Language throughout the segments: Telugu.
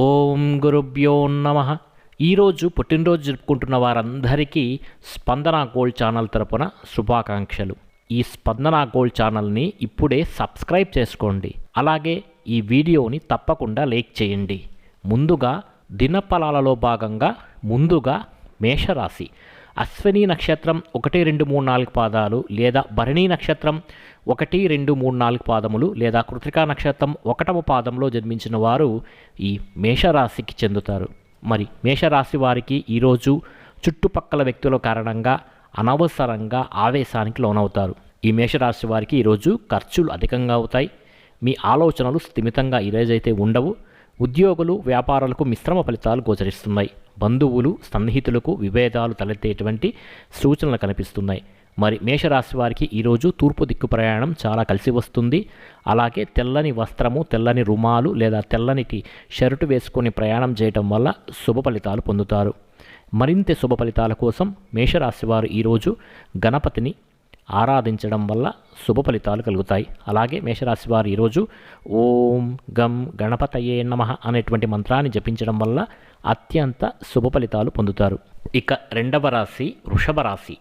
ఓం గురుభ్యో నమః. ఈరోజు పుట్టినరోజు జరుపుకుంటున్న వారందరికీ స్పందన గోల్డ్ ఛానల్ తరపున శుభాకాంక్షలు. ఈ స్పందన గోల్డ్ ఛానల్ని ఇప్పుడే సబ్స్క్రైబ్ చేసుకోండి. అలాగే ఈ వీడియోని తప్పకుండా లైక్ చేయండి. ముందుగా దినఫలాలలో భాగంగా మేషరాశి అశ్విని నక్షత్రం 1, 2, 3, 4 పాదాలు లేదా భరణి నక్షత్రం 1, 2, 3, 4 పాదములు లేదా కృత్తికా నక్షత్రం 1వ పాదంలో జన్మించిన వారు ఈ మేషరాశికి చెందుతారు. మరి మేషరాశి వారికి ఈరోజు చుట్టుపక్కల వ్యక్తుల కారణంగా అనవసరంగా ఆవేశానికి లోనవుతారు. ఈ మేషరాశి వారికి ఈరోజు ఖర్చులు అధికంగా అవుతాయి. మీ ఆలోచనలు స్థిమితంగా ఈరోజైతే ఉండవు. ఉద్యోగులు వ్యాపారులకు మిశ్రమ ఫలితాలు గోచరిస్తున్నాయి. బంధువులు సన్నిహితులకు విభేదాలు తలెత్తేటువంటి సూచనలు కనిపిస్తున్నాయి. మరి మేషరాశి వారికి ఈరోజు తూర్పు దిక్కు ప్రయాణం చాలా కలిసి వస్తుంది. అలాగే తెల్లని వస్త్రము, తెల్లని రుమాలు లేదా తెల్లని షర్టు వేసుకొని ప్రయాణం చేయటం వల్ల శుభ ఫలితాలు పొందుతారు. మరింత శుభ ఫలితాల కోసం మేషరాశి వారు ఈరోజు గణపతిని ఆరాధించడం వల్ల శుభ ఫలితాలు కలుగుతాయి. అలాగే మేషరాశి వారు ఈరోజు ఓం గం గణపతయే నమః అనేటువంటి మంత్రాన్ని జపించడం వల్ల అత్యంత శుభ ఫలితాలు పొందుతారు. ఇక రెండవ రాశి వృషభ రాశి.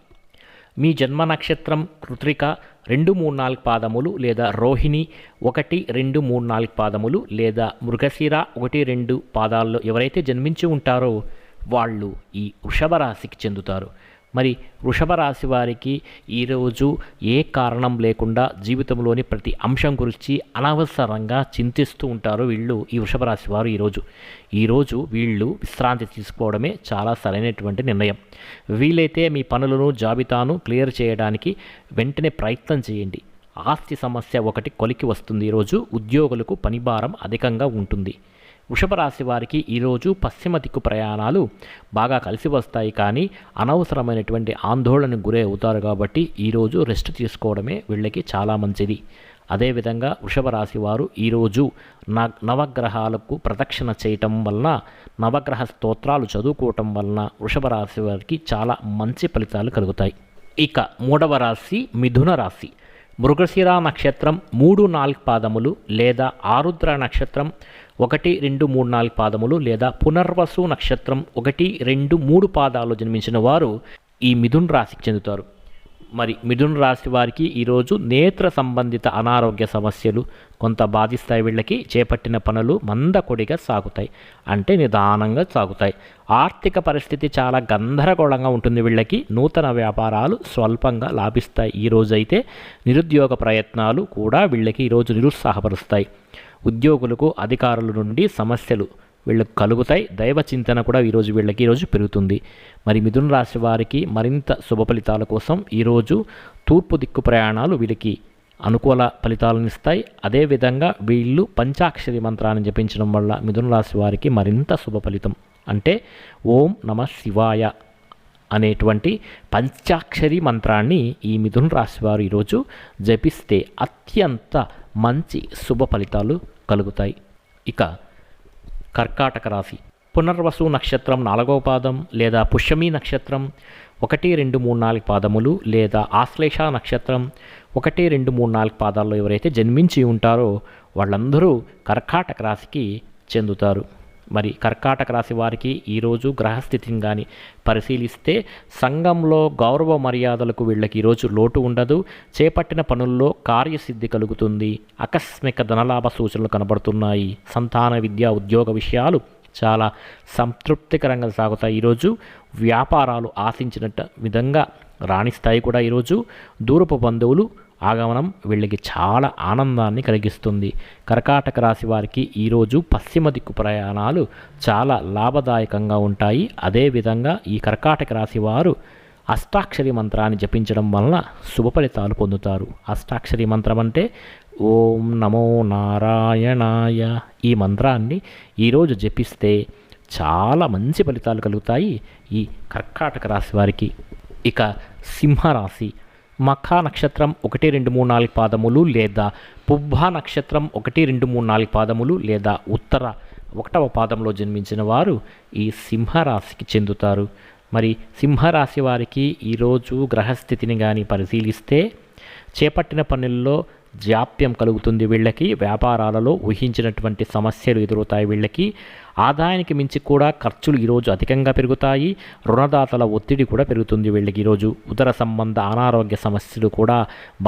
మీ జన్మ నక్షత్రం కృత్తిక 2, 3, 4 పాదములు లేదా రోహిణి 1, 2, 3, 4 పాదములు లేదా మృగశిర 1, 2 పాదాల్లో ఎవరైతే జన్మించి ఉంటారో వాళ్ళు ఈ వృషభ రాశికి చెందుతారు. మరి వృషభ రాశి వారికి ఈరోజు ఏ కారణం లేకుండా జీవితంలోని ప్రతి అంశం గురించి అనవసరంగా చింతిస్తూ ఉంటారు వీళ్ళు. ఈ వృషభ రాశి వారు ఈరోజు వీళ్ళు విశ్రాంతి తీసుకోవడమే చాలా సరైనటువంటి నిర్ణయం. వీలైతే మీ పనులను జాబితాను క్లియర్ చేయడానికి వెంటనే ప్రయత్నం చేయండి. ఆస్తి సమస్య ఒకటి కొలికి వస్తుంది. ఈరోజు ఉద్యోగులకు పనిభారం అధికంగా ఉంటుంది. వృషభ రాశి వారికి ఈరోజు పశ్చిమ దిక్కు ప్రయాణాలు బాగా కలిసి వస్తాయి, కానీ అనవసరమైనటువంటి ఆందోళనకు గురై అవుతారు. కాబట్టి ఈరోజు రెస్ట్ తీసుకోవడమే వీళ్ళకి చాలా మంచిది. అదేవిధంగా వృషభ రాశి వారు ఈరోజు నవగ్రహాలకు ప్రదక్షిణ చేయటం వలన, నవగ్రహ స్తోత్రాలు చదువుకోవటం వలన వృషభ రాశి వారికి చాలా మంచి ఫలితాలు కలుగుతాయి. ఇక మూడవ రాశి మిథున రాశి. మృగశిర నక్షత్రం 3, 4 పాదములు లేదా ఆరుద్ర నక్షత్రం 1, 2, 3, 4 పాదములు లేదా పునర్వసు నక్షత్రం 1, 2, 3 పాదాలు జన్మించిన వారు ఈ మిథున రాశికి చెందుతారు. మరి మిథున రాశి వారికి ఈరోజు నేత్ర సంబంధిత అనారోగ్య సమస్యలు కొంత బాధిస్తాయి. వీళ్ళకి చేపట్టిన పనులు మందకొడిగా సాగుతాయి, అంటే నిదానంగా సాగుతాయి. ఆర్థిక పరిస్థితి చాలా గందరగోళంగా ఉంటుంది. వీళ్ళకి నూతన వ్యాపారాలు స్వల్పంగా లాభిస్తాయి. ఈరోజైతే నిరుద్యోగ ప్రయత్నాలు కూడా వీళ్ళకి ఈరోజు నిరుత్సాహపరుస్తాయి. ఉద్యోగులకు అధికారుల నుండి సమస్యలు వీళ్ళకు కలుగుతాయి. దైవ చింతన కూడా ఈరోజు పెరుగుతుంది. మరి మిథున రాశి వారికి మరింత శుభ ఫలితాల కోసం ఈరోజు తూర్పు దిక్కు ప్రయాణాలు వీళ్ళకి అనుకూల ఫలితాలను ఇస్తాయి. అదేవిధంగా వీళ్ళు పంచాక్షరి మంత్రాన్ని జపించడం వల్ల మిథున రాశి వారికి మరింత శుభ ఫలితం, అంటే ఓం నమః శివాయ అనేటువంటి పంచాక్షరి మంత్రాన్ని ఈ మిథున రాశి వారు ఈరోజు జపిస్తే అత్యంత మంచి శుభ ఫలితాలు కలుగుతాయి. ఇక కర్కాటక రాశి. పునర్వసు నక్షత్రం 4వ పాదం లేదా పుష్యమి నక్షత్రం 1, 2, 3, 4 పాదములు లేదా ఆశ్లేష నక్షత్రం 1, 2, 3, 4 పాదాల్లో ఎవరైతే జన్మించి ఉంటారో వాళ్ళందరూ కర్కాటక రాశికి చెందుతారు. మరి కర్కాటక రాశి వారికి ఈరోజు గ్రహస్థితిని కానీ పరిశీలిస్తే సంఘంలో గౌరవ మర్యాదలకు వీళ్ళకి ఈరోజు లోటు ఉండదు. చేపట్టిన పనుల్లో కార్యసిద్ధి కలుగుతుంది. ఆకస్మిక ధనలాభ సూచనలు కనబడుతున్నాయి. సంతాన విద్య ఉద్యోగ విషయాలు చాలా సంతృప్తికరంగా సాగుతాయి. ఈరోజు వ్యాపారాలు ఆశించినట్టు విధంగా రాణిస్తాయి కూడా. ఈరోజు దూరపు బంధువులు ఆగమనం వీళ్ళకి చాలా ఆనందాన్ని కలిగిస్తుంది. కర్కాటక రాశి వారికి ఈరోజు పశ్చిమ దిక్కు ప్రయాణాలు చాలా లాభదాయకంగా ఉంటాయి. అదేవిధంగా ఈ కర్కాటక రాశి వారు అష్టాక్షరి మంత్రాన్ని జపించడం వలన శుభ ఫలితాలు పొందుతారు. అష్టాక్షరి మంత్రం అంటే ఓం నమో నారాయణాయ. ఈ మంత్రాన్ని ఈరోజు జపిస్తే చాలా మంచి ఫలితాలు కలుగుతాయి ఈ కర్కాటక రాశి వారికి. ఇక సింహరాశి. మఖా నక్షత్రం 1, 2, 3, 4 పాదములు లేదా పుబ్బ నక్షత్రం 1, 2, 3, 4 పాదములు లేదా ఉత్తర 1వ పాదంలో జన్మించిన వారు ఈ సింహరాశికి చెందుతారు. మరి సింహరాశి వారికి ఈరోజు గ్రహస్థితిని కానీ పరిశీలిస్తే చేపట్టిన పనుల్లో జాప్యం కలుగుతుంది. వీళ్ళకి వ్యాపారాలలో ఊహించినటువంటి సమస్యలు ఎదురవుతాయి. వీళ్ళకి ఆదాయానికి మించి కూడా ఖర్చులు ఈరోజు అధికంగా పెరుగుతాయి. రుణదాతల ఒత్తిడి కూడా పెరుగుతుంది. వీళ్ళకి ఈరోజు ఉదర సంబంధ అనారోగ్య సమస్యలు కూడా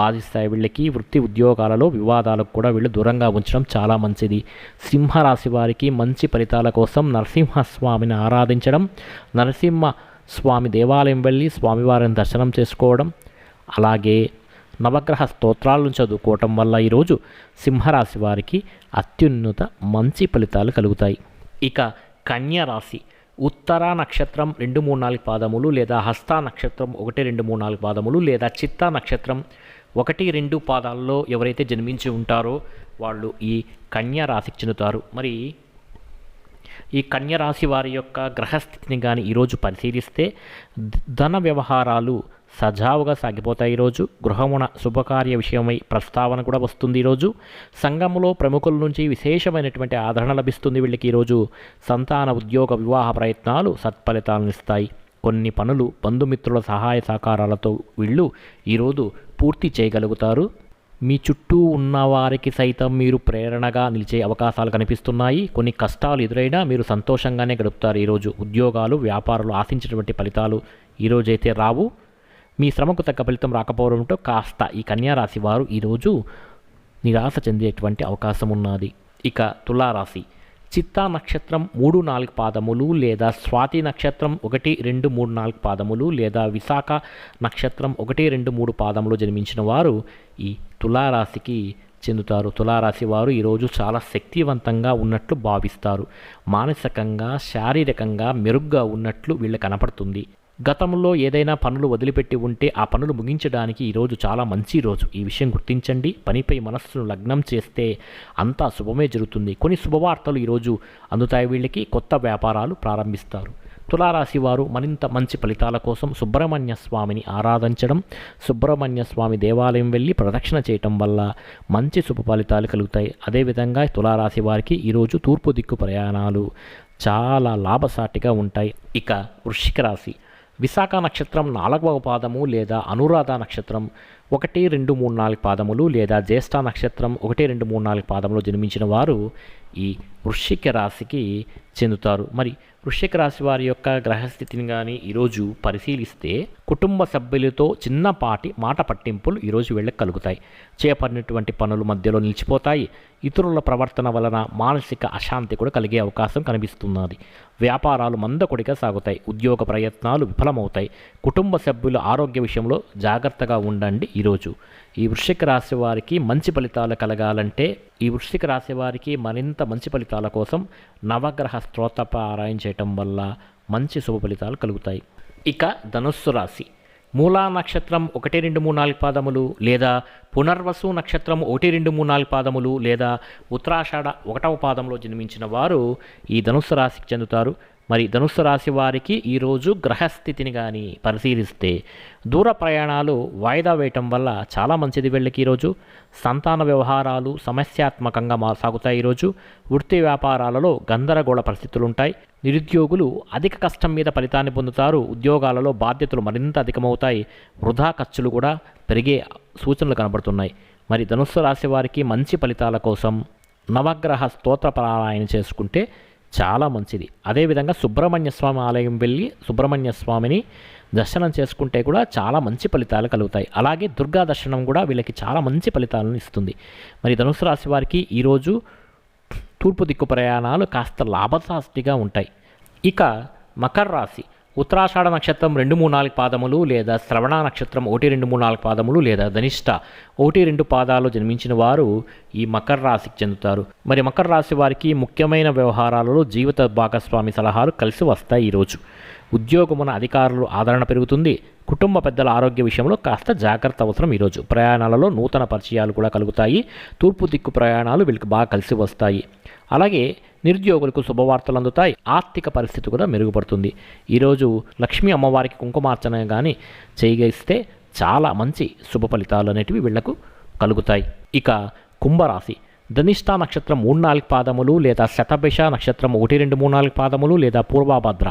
బాధిస్తాయి. వీళ్ళకి వృత్తి ఉద్యోగాలలో వివాదాలకు కూడా వీళ్ళు దూరంగా ఉంచడం చాలా మంచిది. సింహరాశి వారికి మంచి ఫలితాల కోసం నరసింహస్వామిని ఆరాధించడం, నరసింహస్వామి దేవాలయం వెళ్ళి స్వామివారిని దర్శనం చేసుకోవడం, అలాగే నవగ్రహ స్తోత్రాలను చదువుకోవటం వల్ల ఈరోజు సింహరాశి వారికి అత్యున్నత మంచి ఫలితాలు కలుగుతాయి. ఇక కన్యా రాశి ఉత్తర నక్షత్రం 2, 3, 4 పాదములు లేదా హస్త నక్షత్రం 1, 2, 3, 4 పాదములు లేదా చిత్తా నక్షత్రం 1, 2 పాదాలలో ఎవరైతే జన్మించి ఉంటారో వాళ్ళు ఈ కన్యా రాశికి చెందుతారు. మరి ఈ కన్యా రాశి వారి యొక్క గ్రహస్థితిని కానీ ఈరోజు పరిశీలిస్తే ధన వ్యవహారాలు సజావుగా సాగిపోతాయి. ఈరోజు గృహమున శుభకార్య విషయమై ప్రస్తావన కూడా వస్తుంది. ఈరోజు సంఘములో ప్రముఖుల నుంచి విశేషమైనటువంటి ఆదరణ లభిస్తుంది. వీళ్ళకి ఈరోజు సంతాన ఉద్యోగ వివాహ ప్రయత్నాలు సత్ఫలితాలను ఇస్తాయి. కొన్ని పనులు బంధుమిత్రుల సహాయ సహకారాలతో వీళ్ళు ఈరోజు పూర్తి చేయగలుగుతారు. మీ చుట్టూ ఉన్న వారికి సైతం మీరు ప్రేరణగా నిలిచే అవకాశాలు కనిపిస్తున్నాయి. కొన్ని కష్టాలు ఎదురైనా మీరు సంతోషంగానే గడుపుతారు. ఈరోజు ఉద్యోగాలు వ్యాపారాలు ఆశించినటువంటి ఫలితాలు ఈరోజైతే రావు. మీ శ్రమకు తగ్గ ఫలితం రాకపోవడంతో కాస్త ఈ కన్యా రాశి వారు ఈరోజు నిరాశ చెందేటువంటి అవకాశం ఉన్నది. ఇక తులారాశి చిత్తా నక్షత్రం 3, 4 పాదములు లేదా స్వాతి నక్షత్రం 1, 2, 3, 4 పాదములు లేదా విశాఖ నక్షత్రం 1, 2, 3 పాదములు జన్మించిన వారు ఈ తులారాశికి చెందుతారు. తులారాశి వారు ఈరోజు చాలా శక్తివంతంగా ఉన్నట్లు భావిస్తారు. మానసికంగా శారీరకంగా మెరుగ్గా ఉన్నట్లు వీళ్ళకి కనపడుతుంది. గతంలో ఏదైనా పనులు వదిలిపెట్టి ఉంటే ఆ పనులు ముగించడానికి ఈరోజు చాలా మంచి రోజు. ఈ విషయం గుర్తించండి. పనిపై మనస్సును లగ్నం చేస్తే అంతా శుభమే జరుగుతుంది. కొన్ని శుభవార్తలు ఈరోజు అందుతాయి. వీళ్ళకి కొత్త వ్యాపారాలు ప్రారంభిస్తారు. తులారాశి వారు మరింత మంచి ఫలితాల కోసం సుబ్రహ్మణ్య స్వామిని ఆరాధించడం, సుబ్రహ్మణ్య స్వామి దేవాలయం వెళ్ళి ప్రదక్షిణ చేయటం వల్ల మంచి శుభ ఫలితాలు కలుగుతాయి. అదేవిధంగా తులారాశి వారికి ఈరోజు తూర్పు దిక్కు ప్రయాణాలు చాలా లాభసాటిగా ఉంటాయి. ఇక వృశ్చిక రాశి విశాఖ నక్షత్రం 4వ పాదము లేదా అనురాధ నక్షత్రం 1, 2, 3, 4 పాదములు లేదా జ్యేష్ఠ నక్షత్రం 1, 2, 3, 4 పాదములు జన్మించిన వారు ఈ వృశ్చిక రాశికి చెందుతారు. మరి వృశ్చిక రాశి వారి యొక్క గ్రహస్థితిని కానీ ఈరోజు పరిశీలిస్తే కుటుంబ సభ్యులతో చిన్నపాటి మాట పట్టింపులు ఈరోజు వీళ్ళకి కలుగుతాయి. చేపట్టినటువంటి పనులు మధ్యలో నిలిచిపోతాయి. ఇతరుల ప్రవర్తన వలన మానసిక అశాంతి కూడా కలిగే అవకాశం కనిపిస్తున్నది. వ్యాపారాలు మందకొడిగా సాగుతాయి. ఉద్యోగ ప్రయత్నాలు విఫలమవుతాయి. కుటుంబ సభ్యుల ఆరోగ్య విషయంలో జాగ్రత్తగా ఉండండి. ఈరోజు ఈ వృశ్చిక రాశి వారికి మంచి ఫలితాలు కలగాలంటే ఈ వృశ్చిక రాశి వారికి మరింత మంచి ఫలితాల కోసం నవగ్రహ స్తోత్ర పారాయణ చేయటం వల్ల మంచి శుభ ఫలితాలు కలుగుతాయి. ఇక ధనుస్సు రాశి మూలా నక్షత్రం 1, 2, 3, 4 పాదములు లేదా పునర్వసు నక్షత్రం 1, 2, 3, 4 పాదములు లేదా ఉత్తరాషాఢ 1వ పాదంలో జన్మించిన వారు ఈ ధనుస్సు రాశికి చెందుతారు. మరి ధనుస్సు రాశి వారికి ఈరోజు గ్రహస్థితిని కానీ పరిశీలిస్తే దూర ప్రయాణాలు వాయిదా వేయటం వల్ల చాలా మంచిది. వీళ్ళకి ఈరోజు సంతాన వ్యవహారాలు సమస్యాత్మకంగా సాగుతాయి. ఈరోజు వృత్తి వ్యాపారాలలో గందరగోళ పరిస్థితులు ఉంటాయి. నిరుద్యోగులు అధిక కష్టం మీద ఫలితాన్ని పొందుతారు. ఉద్యోగాలలో బాధ్యతలు మరింత అధికమవుతాయి. వృధా ఖర్చులు కూడా పెరిగే సూచనలు కనబడుతున్నాయి. మరి ధనుస్సు రాశి వారికి మంచి ఫలితాల కోసం నవగ్రహ స్తోత్ర పారాయణ చేసుకుంటే చాలా మంచిది. అదేవిధంగా సుబ్రహ్మణ్య స్వామి ఆలయం వెళ్ళి సుబ్రహ్మణ్య స్వామిని దర్శనం చేసుకుంటే కూడా చాలా మంచి ఫలితాలు కలుగుతాయి. అలాగే దుర్గా దర్శనం కూడా వీళ్ళకి చాలా మంచి ఫలితాలను ఇస్తుంది. మరి ధనుసు రాశి వారికి ఈరోజు తూర్పు దిక్కు ప్రయాణాలు కాస్త లాభసాటిగా ఉంటాయి. ఇక మకర రాశి ఉత్తరాషాఢ నక్షత్రం 2, 3, 4 పాదములు లేదా శ్రవణ నక్షత్రం 1, 2, 3, 4 పాదములు లేదా ధనిష్ట 1, 2 పాదాలు జన్మించిన వారు ఈ మకర రాశికి చెందుతారు. మరి మకర రాశి వారికి ముఖ్యమైన వ్యవహారాలలో జీవిత భాగస్వామి సలహాలు కలిసి వస్తాయి. ఈరోజు ఉద్యోగమున అధికారులు ఆదరణ పెరుగుతుంది. కుటుంబ పెద్దల ఆరోగ్య విషయంలో కాస్త జాగ్రత్త అవసరం. ఈరోజు ప్రయాణాలలో నూతన పరిచయాలు కూడా కలుగుతాయి. తూర్పు దిక్కు ప్రయాణాలు వీళ్ళకి బాగా కలిసి వస్తాయి. అలాగే నిరుద్యోగులకు శుభవార్తలు అందుతాయి. ఆర్థిక పరిస్థితి కూడా మెరుగుపడుతుంది. ఈరోజు లక్ష్మీ అమ్మవారికి కుంకుమార్చన కానీ చేయగలిస్తే చాలా మంచి శుభ ఫలితాలు అనేటివి వీళ్లకు కలుగుతాయి. ఇక కుంభరాశి ధనిష్ట నక్షత్రం 3, 4 పాదములు లేదా శతభిష నక్షత్రం 1, 2, 3, 4 పాదములు లేదా పూర్వభద్ర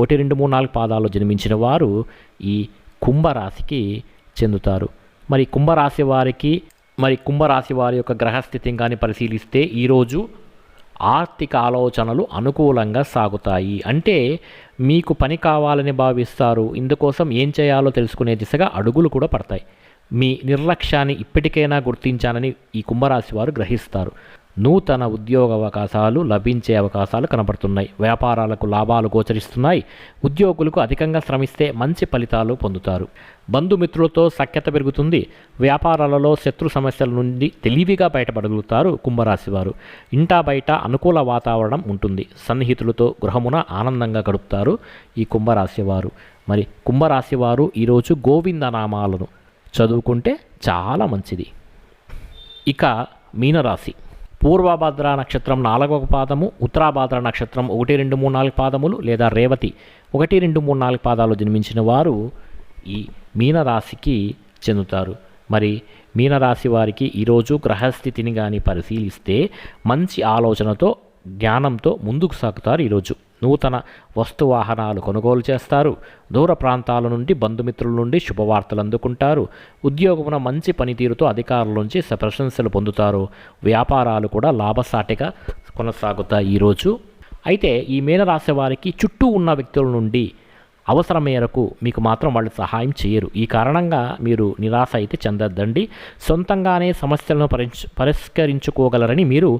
1, 2, 3, 4 పాదాలు జన్మించిన వారు ఈ కుంభరాశికి చెందుతారు. మరి కుంభరాశి వారికి మరి కుంభరాశి వారి యొక్క గ్రహస్థితిని కానీ పరిశీలిస్తే ఈరోజు ఆర్థిక ఆలోచనలు అనుకూలంగా సాగుతాయి. అంటే మీకు పని కావాలని భావిస్తారు, ఇందుకోసం ఏం చేయాలో తెలుసుకునే దిశగా అడుగులు కూడా పడతాయి. మీ నిర్లక్ష్యాన్ని ఇప్పటికైనా గుర్తించానని ఈ కుంభరాశి వారు గ్రహిస్తారు. నూతన ఉద్యోగ అవకాశాలు లభించే అవకాశాలు కనబడుతున్నాయి. వ్యాపారాలకు లాభాలు గోచరిస్తున్నాయి. ఉద్యోగులకు అధికంగా శ్రమిస్తే మంచి ఫలితాలు పొందుతారు. బంధుమిత్రులతో సఖ్యత పెరుగుతుంది. వ్యాపారాలలో శత్రు సమస్యల నుండి తెలివిగా బయటపడగలుగుతారు కుంభరాశి వారు. ఇంటా బయట అనుకూల వాతావరణం ఉంటుంది. సన్నిహితులతో గృహమున ఆనందంగా గడుపుతారు ఈ కుంభరాశి వారు. మరి కుంభరాశి వారు ఈరోజు గోవిందనామాలను చదువుకుంటే చాలా మంచిది. ఇక మీనరాశి. పూర్వభద్ర నక్షత్రం 4వ పాదము, ఉత్తరాభద్ర నక్షత్రం 1, 2, 3, 4 పాదములు లేదా రేవతి 1, 2, 3, 4 పాదాలు జన్మించిన వారు ఈ మీనరాశికి చెందుతారు. మరి మీనరాశి వారికి ఈరోజు గ్రహస్థితిని కానీ పరిశీలిస్తే మంచి ఆలోచనతో జ్ఞానంతో ముందుకు సాగుతారు. ఈరోజు నూతన వస్తువాహనాలు కొనుగోలు చేస్తారు. దూర ప్రాంతాల నుండి బంధుమిత్రుల నుండి శుభవార్తలు అందుకుంటారు. ఉద్యోగమున మంచి పనితీరుతో అధికారుల నుంచి ప్రశంసలు పొందుతారు. వ్యాపారాలు కూడా లాభసాటిగా కొనసాగుతాయి ఈరోజు. అయితే ఈ మీనరాశి వారికి చుట్టూ ఉన్న వ్యక్తుల నుండి అవసరం మేరకు మీకు మాత్రం వాళ్ళు సహాయం చేయరు. ఈ కారణంగా మీరు నిరాశ అయితే చెందొద్దండి. సొంతంగానే సమస్యలను పరిష్కరించుకోగలరని మీరు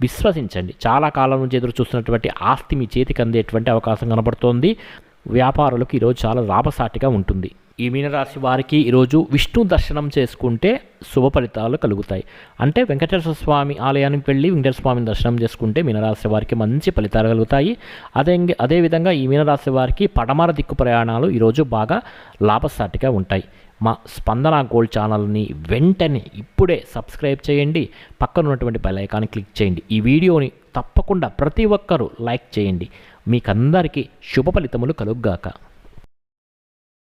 విశ్వసించండి. చాలా కాలం నుంచి ఎదురు చూస్తున్నటువంటి ఆస్తి మీ చేతికి అందేటువంటి అవకాశం కనబడుతోంది. వ్యాపారులకు ఈరోజు చాలా లాభసాటిగా ఉంటుంది. ఈ మీనరాశి వారికి ఈరోజు విష్ణు దర్శనం చేసుకుంటే శుభ ఫలితాలు కలుగుతాయి. అంటే వెంకటేశ్వర స్వామి ఆలయానికి వెళ్ళి వెంకటేశ్వర స్వామిని దర్శనం చేసుకుంటే మీనరాశి వారికి మంచి ఫలితాలు కలుగుతాయి. అదేవిధంగా ఈ మీనరాశి వారికి పడమర దిక్కు ప్రయాణాలు ఈరోజు బాగా లాభసాటిగా ఉంటాయి. మా స్పందన గోల్డ్ ఛానల్ని వెంటనే ఇప్పుడే సబ్స్క్రైబ్ చేయండి. పక్కన ఉన్నటువంటి బెల్ ఐకాన్ని క్లిక్ చేయండి. ఈ వీడియోని తప్పకుండా ప్రతి ఒక్కరూ లైక్ చేయండి. మీకందరికీ శుభ ఫలితములు కలుగుగాక.